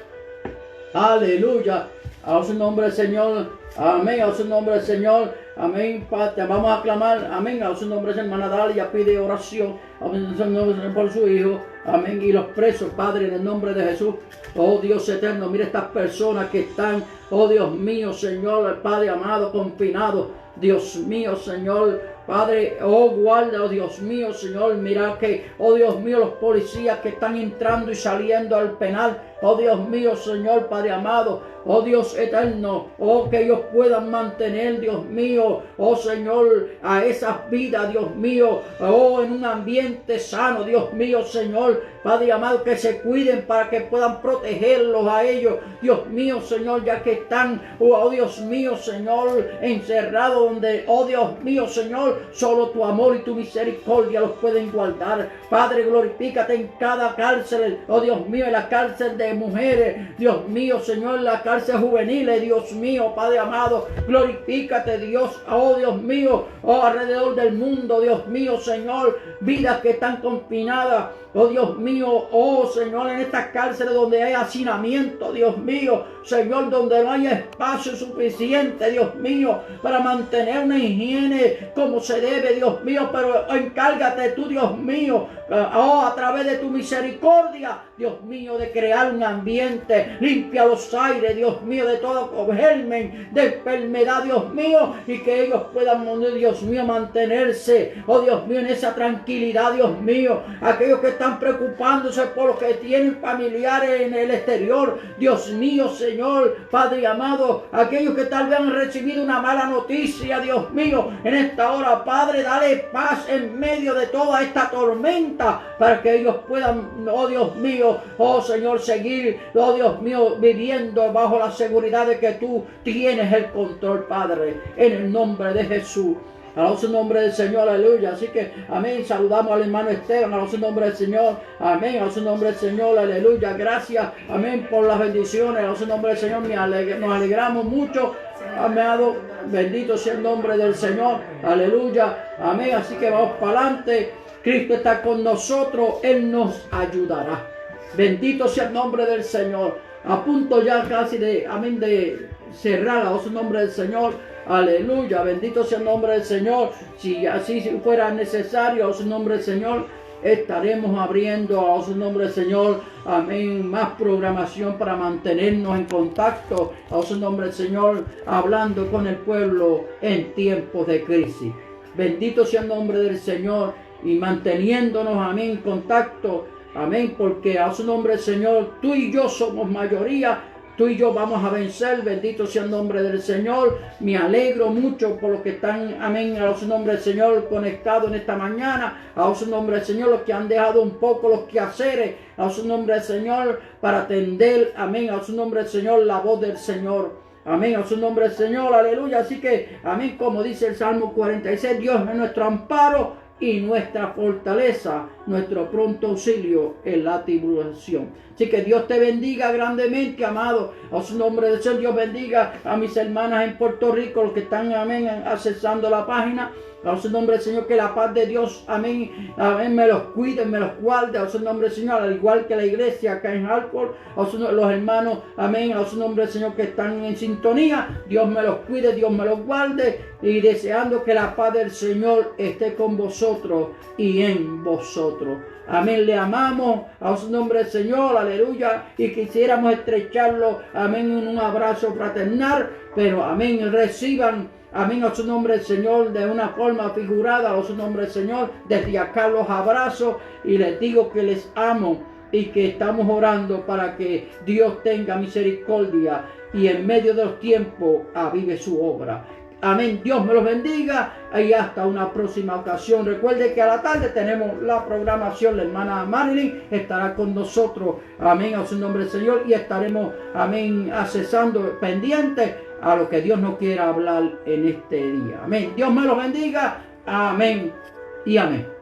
Aleluya. A su nombre del Señor. Amén. A su nombre del Señor. Amén. Padre, vamos a clamar. Amén. A su nombre, hermana Dalia pide oración. Amén. A su nombre por su hijo. Amén. Y los presos, Padre, en el nombre de Jesús. Oh Dios eterno, mira estas personas que están, oh Dios mío, Señor, Padre amado, confinados. Dios mío, Señor, Padre, oh guarda, oh Dios mío, Señor, mira que, oh Dios mío, los policías que están entrando y saliendo al penal, oh Dios mío, Señor, Padre amado, oh Dios eterno, oh que ellos puedan mantener, Dios mío, oh Señor, a esas vidas, Dios mío, oh en un ambiente sano, Dios mío, Señor, Padre amado, que se cuiden para que puedan protegerlos a ellos, Dios mío, Señor, ya que están, oh Dios mío, Señor, encerrados donde, oh Dios mío, Señor, solo tu amor y tu misericordia los pueden guardar. Padre, glorifícate en cada cárcel, oh Dios mío, en la cárcel de mujeres, Dios mío, Señor, en la cárcel juvenil, Dios mío, Padre amado, glorifícate, Dios, oh Dios mío, oh alrededor del mundo, Dios mío, Señor, vidas que están confinadas, oh Dios mío, oh Señor, en estas cárceles donde hay hacinamiento, Dios mío, Señor, donde no hay espacio suficiente, Dios mío, para mantener una higiene como se debe, Dios mío, pero encárgate tú, Dios mío, oh, a través de tu misericordia, Dios mío, de crear un ambiente, limpia los aires, Dios mío, de todo germen, de enfermedad, Dios mío, y que ellos puedan, Dios mío, mantenerse, oh Dios mío, en esa tranquilidad, Dios mío, aquellos que están preocupándose por los que tienen familiares en el exterior, Dios mío, Señor, Padre amado, aquellos que tal vez han recibido una mala noticia, Dios mío, en esta hora, Padre, dale paz en medio de toda esta tormenta, para que ellos puedan, oh Dios mío, oh Señor, seguir, oh Dios mío, viviendo bajo la seguridad de que tú tienes el control, Padre, en el nombre de Jesús. Alabamos el nombre del Señor, aleluya. Así que, amén, saludamos al hermano Esteban, alabamos el nombre del Señor, amén, alabamos el nombre del Señor, aleluya. Gracias, amén, por las bendiciones, alabamos el nombre del Señor, nos alegramos mucho, amado, bendito sea el nombre del Señor, aleluya, amén. Así que vamos para adelante, Cristo está con nosotros, Él nos ayudará. Bendito sea el nombre del Señor. A punto ya casi de, amén, de cerrar, alabamos el nombre del Señor. Aleluya, bendito sea el nombre del Señor. Si así fuera necesario, a su nombre del Señor, estaremos abriendo a su nombre del Señor, amén, más programación para mantenernos en contacto, a su nombre del Señor, hablando con el pueblo en tiempos de crisis. Bendito sea el nombre del Señor y manteniéndonos, amén, en contacto, amén, porque a su nombre del Señor, tú y yo somos mayoría. Tú y yo vamos a vencer, bendito sea el nombre del Señor. Me alegro mucho por los que están, amén, a su nombre del Señor, conectados en esta mañana. A su nombre del Señor, los que han dejado un poco los quehaceres, a su nombre del Señor, para atender, amén, a su nombre del Señor, la voz del Señor. Amén, a su nombre del Señor, aleluya. Así que, amén, como dice el Salmo 46, Dios es nuestro amparo y nuestra fortaleza, nuestro pronto auxilio en la tribulación. Así que Dios te bendiga grandemente, amado. A su nombre del Señor, Dios bendiga a mis hermanas en Puerto Rico, los que están, amén, accesando la página. A su nombre del Señor, que la paz de Dios, amén, amén, me los cuide, me los guarde. A su nombre del Señor, al igual que la iglesia acá en Hartford, los hermanos, amén, a su nombre del Señor que están en sintonía, Dios me los cuide, Dios me los guarde, y deseando que la paz del Señor esté con vosotros y en vosotros. Amén, le amamos a su nombre del Señor, aleluya, y quisiéramos estrecharlo, amén, en un abrazo fraternal, pero amén, reciban, amén, a su nombre del Señor de una forma figurada, a su nombre del Señor, desde acá los abrazo y les digo que les amo y que estamos orando para que Dios tenga misericordia y en medio de los tiempos avive su obra. Amén, Dios me los bendiga y hasta una próxima ocasión. Recuerde que a la tarde tenemos la programación, la hermana Marilyn estará con nosotros, amén, a su nombre del Señor, y estaremos, amén, accesando pendientes a lo que Dios nos quiera hablar en este día. Amén, Dios me los bendiga, amén y amén.